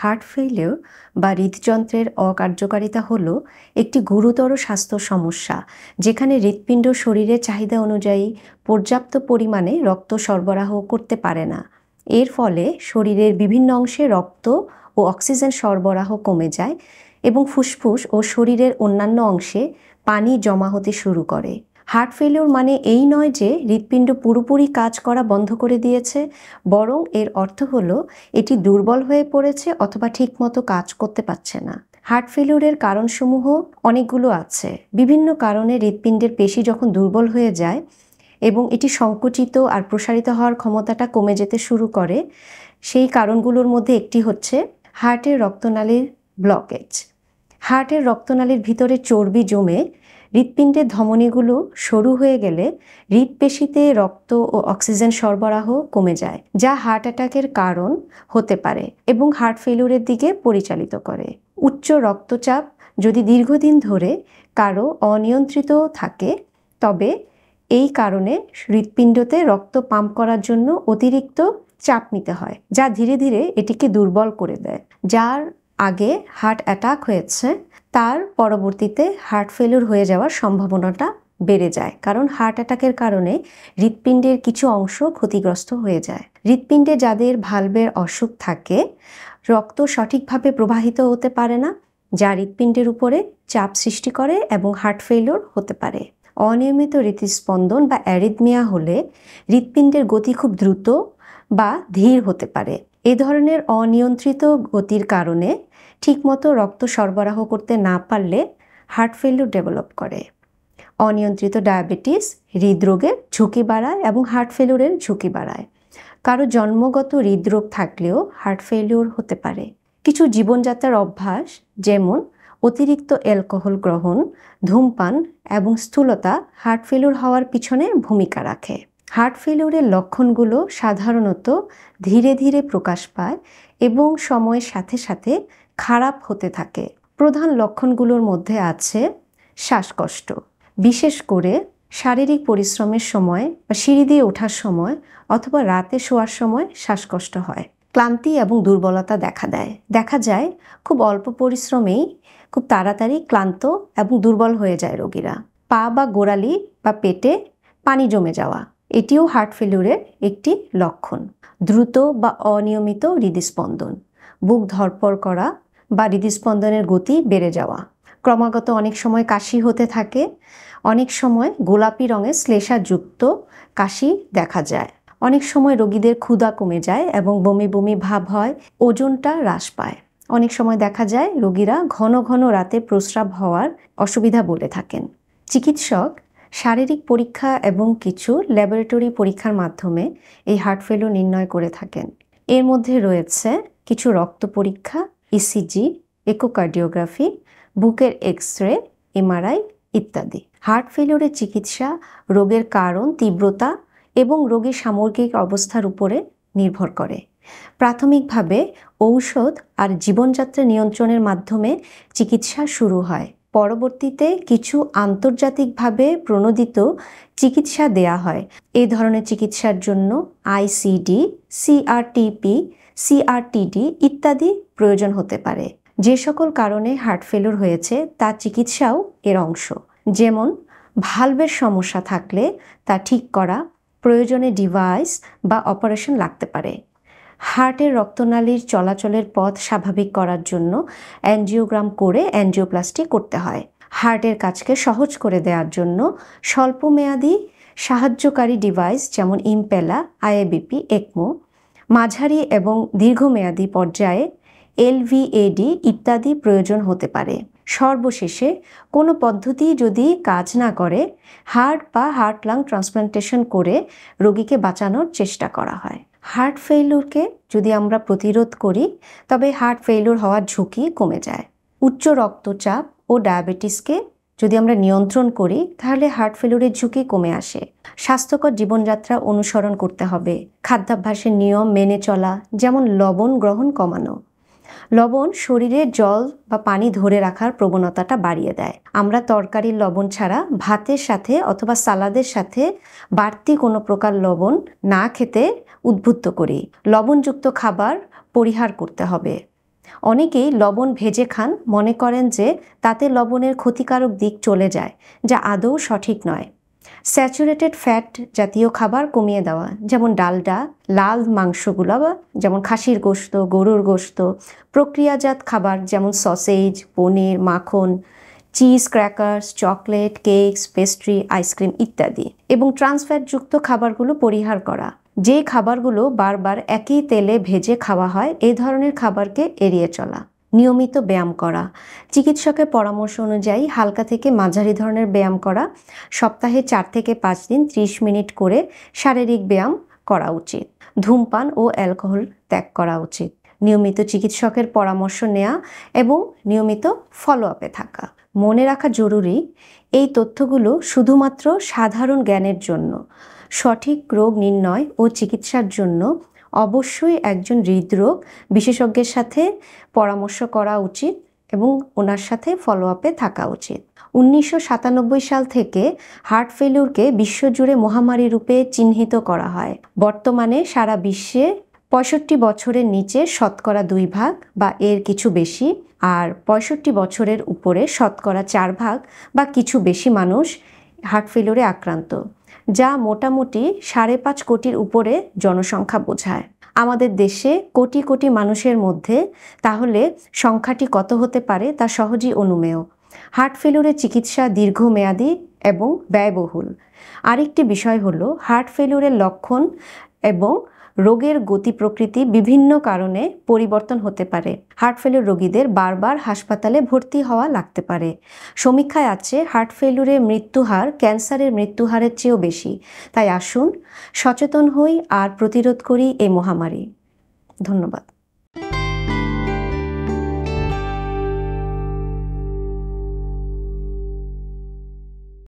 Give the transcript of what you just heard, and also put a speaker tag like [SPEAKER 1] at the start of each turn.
[SPEAKER 1] Heart failure বা হৃদযন্ত্রের অকার্যকারিতা হলো একটি গুরুতর স্বাস্থ্য সমস্যা যেখানে হৃৎপিণ্ড শরীরের চাহিদা অনুযায়ী পর্যাপ্ত পরিমাণে রক্ত সরবরাহ করতে পারে না। এর ফলে শরীরের বিভিন্ন অংশে রক্ত ও অক্সিজেন সরবরাহ কমে যায় এবং ফুসফুস ও শরীরের অন্যান্য অংশে পানি জমা হতে শুরু করে। হার্ট ফেলিওর মানে এই নয় যে হৃৎপিণ্ড পুরোপুরি কাজ করা বন্ধ করে দিয়েছে, বরং এর অর্থ হলো এটি দুর্বল হয়ে পড়েছে অথবা ঠিকমতো কাজ করতে পারছে না। হার্ট ফেলিওরের কারণসমূহ অনেকগুলো আছে। বিভিন্ন কারণে হৃৎপিণ্ডের পেশি যখন দুর্বল হয়ে যায় এবং এটি সংকুচিত আর প্রসারিত হওয়ার ক্ষমতাটা কমে যেতে শুরু করে, সেই কারণগুলোর মধ্যে একটি হচ্ছে হার্টের রক্তনালীর ব্লকেজ। হার্টের রক্তনালীর ভিতরে চর্বি জমে হৃৎপিণ্ডের ধমনীগুলো সরু হয়ে গেলে হৃৎপেশিতে রক্ত ও অক্সিজেন সরবরাহ কমে যায়, যা হার্ট অ্যাটাকের কারণ হতে পারে এবং হার্ট ফেলিউরের দিকে পরিচালিত করে। উচ্চ রক্তচাপ যদি দীর্ঘদিন ধরে কারো অনিয়ন্ত্রিত থাকে, তবে এই কারণে হৃৎপিণ্ডতে রক্ত পাম্প করার জন্য অতিরিক্ত চাপ নিতে হয়, যা ধীরে ধীরে এটিকে দুর্বল করে দেয়। যার আগে হার্ট অ্যাটাক হয়েছে তার পরবর্তীতে হার্ট ফেলিউর হয়ে যাওয়ার সম্ভাবনাটা বেড়ে যায়, কারণ হার্ট অ্যাটাকের কারণে হৃৎপিণ্ডের কিছু অংশ ক্ষতিগ্রস্ত হয়ে যায়। হৃৎপিণ্ডে যাদের ভালভের অসুখ থাকে, রক্ত সঠিকভাবে প্রবাহিত হতে পারে না, যা হৃৎপিণ্ডের উপরে চাপ সৃষ্টি করে এবং হার্ট ফেলিউর হতে পারে। অনিয়মিত হৃৎস্পন্দন বা অ্যারিথমিয়া হলে হৃৎপিণ্ডের গতি খুব দ্রুত বা ধীর হতে পারে। এ ধরনের অনিয়ন্ত্রিত গতির কারণে ঠিকমতো রক্ত সরবরাহ করতে না পারলে হার্ট ফেলিউর ডেভেলপ করে। অনিয়ন্ত্রিত ডায়াবেটিস হৃদরোগের ঝুঁকি বাড়ায় এবং হার্ট ফেলিউরের ঝুঁকি বাড়ায়। কারো জন্মগত হৃদরোগ থাকলেও হার্ট ফেলিউর হতে পারে। কিছু জীবনযাত্রার অভ্যাস, যেমন অতিরিক্ত অ্যালকোহল গ্রহণ, ধূমপান এবং স্থূলতা হার্ট ফেলিউর হওয়ার পিছনে ভূমিকা রাখে। হার্ট ফেলিউরের লক্ষণগুলো সাধারণত ধীরে ধীরে প্রকাশ পায় এবং সময়ের সাথে সাথে খারাপ হতে থাকে। প্রধান লক্ষণগুলোর মধ্যে আছে শ্বাসকষ্ট, বিশেষ করে শারীরিক পরিশ্রমের সময় বা সিঁড়ি দিয়ে ওঠার সময় অথবা রাতে শোয়ার সময় শ্বাসকষ্ট হয়। ক্লান্তি এবং দুর্বলতা দেখা যায় খুব অল্প পরিশ্রমেই খুব তাড়াতাড়ি ক্লান্ত এবং দুর্বল হয়ে যায় রোগীরা। পা বা গোড়ালি বা পেটে পানি জমে যাওয়া, এটিও হার্ট ফেলিউরের একটি লক্ষণ। দ্রুত বা অনিয়মিত হৃদস্পন্দন, বুক ধড়ফড় করা বা হৃদস্পন্দনের গতি বেড়ে যাওয়া। ক্রমাগত অনেক সময় কাশি হতে থাকে, অনেক সময় গোলাপি রঙের শ্লেষাযুক্ত কাশি দেখা যায়। অনেক সময় রোগীদের ক্ষুধা কমে যায় এবং বমি বমি ভাব হয়, ওজনটা হ্রাস পায়। অনেক সময় দেখা যায় রোগীরা ঘন ঘন রাতে প্রস্রাব হওয়ার অসুবিধা বলে থাকেন। চিকিৎসক শারীরিক পরীক্ষা এবং কিছু ল্যাবরেটরি পরীক্ষার মাধ্যমে এই হার্ট ফেলিউর নির্ণয় করে থাকেন। এর মধ্যে রয়েছে কিছু রক্ত পরীক্ষা, ইসিজি, ইকোকার্ডিওগ্রাফি, বুকের এক্স-রে, এমআরআই ইত্যাদি। হার্ট ফেলিউরের চিকিৎসা রোগের কারণ, তীব্রতা এবং রোগীর সামগ্রিক অবস্থার উপরে নির্ভর করে। প্রাথমিকভাবে ঔষধ আর জীবনযাত্রা নিয়ন্ত্রণের মাধ্যমে চিকিৎসা শুরু হয়। পরবর্তীতে কিছু আন্তর্জাতিকভাবে প্রণোদিত চিকিৎসা দেয়া হয়। এই ধরনের চিকিৎসার জন্য আইসিডি, সিআরটিপি, সিআরটিডি ইত্যাদি প্রয়োজন হতে পারে। যে সকল কারণে হার্ট ফেলিউর হয়েছে তার চিকিৎসাও এর অংশ, যেমন ভালভের সমস্যা থাকলে তা ঠিক করা, প্রয়োজনে ডিভাইস বা অপারেশন লাগতে পারে। হার্টের রক্তনালীর চলাচলের পথ স্বাভাবিক করার জন্য অ্যাঞ্জিওগ্রাম করে অ্যাঞ্জিওপ্লাস্টি করতে হয়। হার্টের কাজকে সহজ করে দেওয়ার জন্য স্বল্পমেয়াদী সাহায্যকারী ডিভাইস যেমন ইম্পেলা, আইএবিপি, একমো, মাঝারি এবং দীর্ঘমেয়াদী পর্যায়ে এলভিএডি ইত্যাদি প্রয়োজন হতে পারে। সর্বশেষে কোনো পদ্ধতি যদি কাজ না করে, হার্ট বা হার্ট লাং ট্রান্সপ্লান্টেশন করে রোগীকে বাঁচানোর চেষ্টা করা হয়। হার্ট ফেলিউরকে যদি আমরা প্রতিরোধ করি, তবে হার্ট ফেলিউর হওয়ার ঝুঁকি কমে যায়। উচ্চ রক্তচাপ ও ডায়াবেটিসকে যদি আমরা নিয়ন্ত্রণ করি, তাহলে হার্ট ফেলিউরের ঝুঁকি কমে আসে। স্বাস্থ্যকর জীবনযাত্রা অনুসরণ করতে হবে। খাদ্যাভ্যাসের নিয়ম মেনে চলা, যেমন লবণ গ্রহণ কমানো। লবণ শরীরে জল বা পানি ধরে রাখার প্রবণতাটা বাড়িয়ে দেয়। আমরা তরকারির লবণ ছাড়া ভাতের সাথে অথবা সালাদের সাথে বাড়তি কোনো প্রকার লবণ না খেতে উদ্বুদ্ধ করি। লবণযুক্ত খাবার পরিহার করতে হবে। অনেকেই লবণ ভেজে খান, মনে করেন যে তাতে লবণের ক্ষতিকারক দিক চলে যায়, যা আদৌ সঠিক নয়। স্যাচুরেটেড ফ্যাট জাতীয় খাবার কমিয়ে দেওয়া, যেমন ডালডা, লাল মাংসগুলো যেমন খাসির গোশত, গরুর গোশত, প্রক্রিয়াজাত খাবার যেমন সসেজ, পনির, মাখন, cheese, crackers, chocolate, cakes, pastry, ice cream ইত্যাদি, এবং ট্রান্সফ্যাটযুক্ত খাবারগুলো পরিহার করা। যে খাবারগুলো বারবার একই তেলে ভেজে খাওয়া হয় এই ধরনের খাবারকে এড়িয়ে চলা। নিয়মিত ব্যায়াম করা, চিকিৎসকের পরামর্শ অনুযায়ী হালকা থেকে মাঝারি ধরনের ব্যায়াম করা, সপ্তাহে 4 থেকে 5 দিন 30 মিনিট করে শারীরিক ব্যায়াম করা উচিত। ধূমপান ও অ্যালকোহল ত্যাগ করা উচিত। নিয়মিত চিকিৎসকের পরামর্শ নেওয়া এবং নিয়মিত ফলো আপে থাকা। মনে রাখা জরুরি, এই তথ্যগুলো শুধুমাত্র সাধারণ জ্ঞানের জন্য। সঠিক রোগ নির্ণয় ও চিকিৎসার জন্য অবশ্যই একজন হৃদরোগ বিশেষজ্ঞের সাথে পরামর্শ করা উচিত এবং ওনার সাথে ফলো আপে থাকা উচিত। 1997 সাল থেকে হার্ট ফেলিউরকে বিশ্বজুড়ে মহামারী রূপে চিহ্নিত করা হয়। বর্তমানে সারা বিশ্বে 65 বছরের নিচে শতকরা 2 ভাগ বা এর কিছু বেশি, আর 65 বছরের উপরে শতকরা 4 ভাগ বা কিছু বেশি মানুষ হার্ট ফেলিউরে আক্রান্ত, যা মোটামুটি 5.5 কোটির উপরে জনসংখ্যা বোঝায়। আমাদের দেশে কোটি কোটি মানুষের মধ্যে তাহলে সংখ্যাটি কত হতে পারে তা সহজেই অনুমেয়। হার্ট ফেলিউরের চিকিৎসা দীর্ঘমেয়াদী এবং ব্যয়বহুল। আরেকটি বিষয় হলো হার্ট ফেলিউরের লক্ষণ এবং রোগের গতি প্রকৃতি বিভিন্ন কারণে পরিবর্তন হতে পারে। হার্ট ফেলিউর রোগীদের বারবার হাসপাতালে ভর্তি হওয়া লাগতে পারে। সমীক্ষায় আছে হার্ট ফেলিউরের মৃত্যুহার ক্যান্সারের মৃত্যুহারের চেয়েও বেশি। তাই আসুন সচেতন হই আর প্রতিরোধ করি এই মহামারী। ধন্যবাদ।